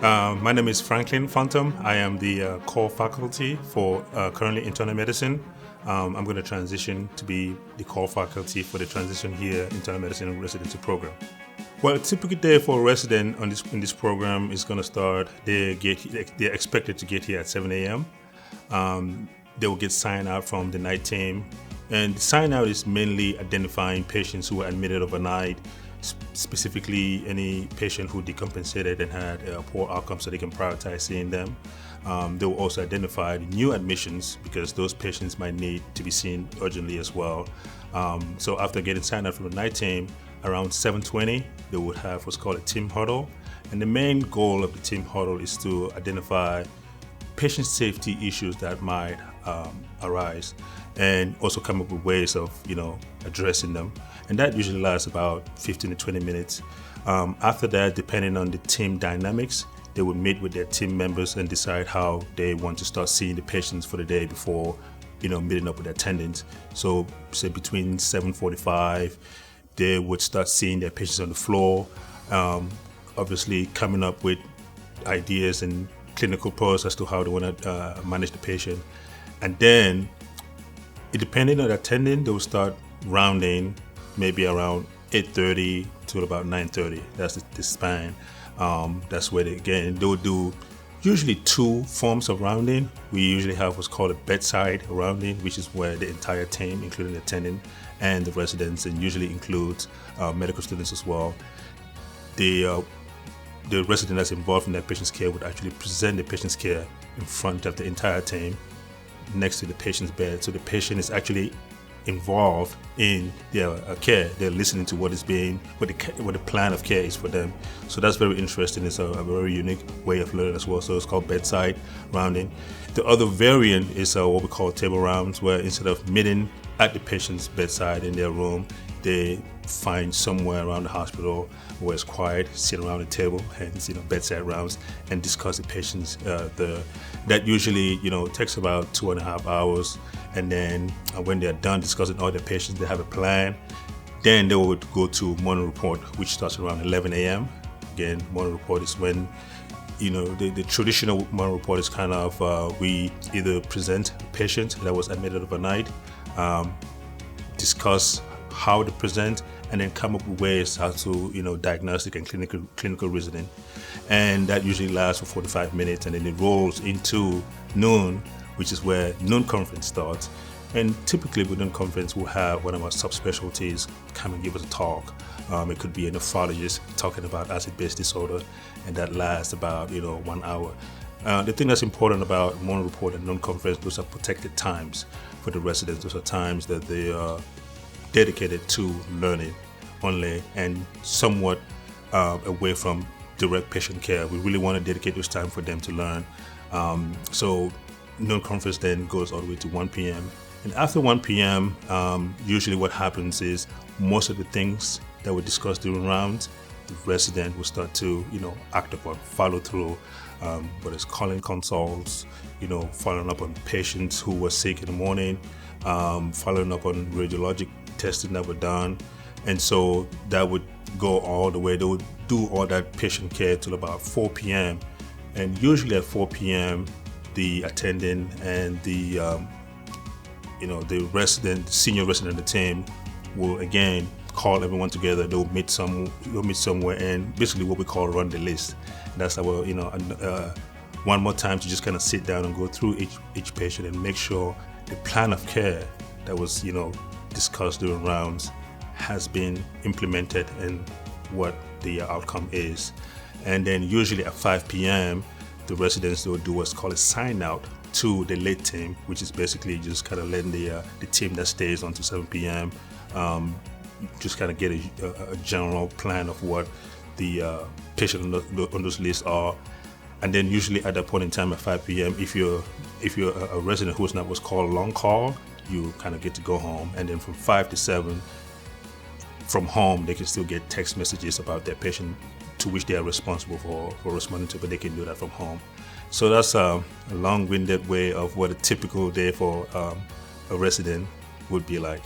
My name is Franklin Phantom. I am the core faculty for currently internal medicine. I'm going to transition to be the core faculty for the transition here internal medicine residency program. Well, a typical day for a resident in this program is going to start. They're expected to get here at 7 a.m. They will get signed out from the night team, and the sign out is mainly identifying patients who were admitted overnight, specifically any patient who decompensated and had poor outcomes, so they can prioritize seeing them. They will also identify the new admissions because those patients might need to be seen urgently as well. So after getting signed out from the night team, around 7:20, they would have what's called a team huddle. And the main goal of the team huddle is to identify patient safety issues that might arise and also come up with ways of, addressing them. And that usually lasts about 15 to 20 minutes. After that, depending on the team dynamics, they would meet with their team members and decide how they want to start seeing the patients for the day before, meeting up with their attendants. So say between 7:45, they would start seeing their patients on the floor, obviously coming up with ideas and clinical pros as to how they want to manage the patient. And then, depending on the attendant, they will start rounding maybe around 8:30 to about 9:30. That's the span. That's where they will do usually two forms of rounding. We usually have what's called a bedside rounding, which is where the entire team, including the attendant and the residents, and usually includes medical students as well. The resident that's involved in that patient's care would actually present the patient's care in front of the entire team next to the patient's bed. So the patient is actually involved in their care. They're listening to what the plan of care is for them. So that's very interesting. It's a very unique way of learning as well. So it's called bedside rounding. The other variant is what we call table rounds, where instead of meeting at the patient's bedside in their room, they find somewhere around the hospital where it's quiet, sit around the table, hence bedside rounds, and discuss the patients. That usually takes about 2.5 hours, and then when they're done discussing all their patients, they have a plan. Then they would go to morning report, which starts around 11 a.m. Again, morning report is when the traditional morning report is kind of we either present a patient that was admitted overnight, discuss how to present, and then come up with ways how to diagnostic and clinical reasoning. And that usually lasts for 45 minutes, and then it rolls into noon, which is where noon conference starts. And typically with noon conference, we'll have one of our subspecialties come and give us a talk. It could be a nephrologist talking about acid-base disorder, and that lasts about 1 hour. The thing that's important about morning report and noon conference, those are protected times for the residents. Those are times that they are dedicated to learning only and somewhat away from direct patient care. We really want to dedicate this time for them to learn. So noon conference then goes all the way to 1 p.m. And after 1 p.m., usually what happens is most of the things that were discussed during rounds, the resident will start to act upon, follow through, whether it's calling consults, following up on patients who were sick in the morning, following up on radiologic testing that were done. And so that would go all the way. They would do all that patient care till about 4 p.m. And usually at 4 p.m., the attendant and the senior resident of the team will again call everyone together. They'll meet somewhere, and basically what we call run the list. That's our one more time to just kind of sit down and go through each patient and make sure the plan of care that was discussed during rounds has been implemented and what the outcome is. And then usually at 5 p.m., the residents will do what's called a sign out to the late team, which is basically just kind of letting the team that stays until 7 p.m. Just kind of get a general plan of what the patient on those lists are. And then usually at that point in time at 5 p.m., if you're a resident who's not what's called long call, you kind of get to go home. And then from 5 to 7, from home, they can still get text messages about their patient to which they are responsible for responding to, but they can do that from home. So that's a long-winded way of what a typical day for a resident would be like.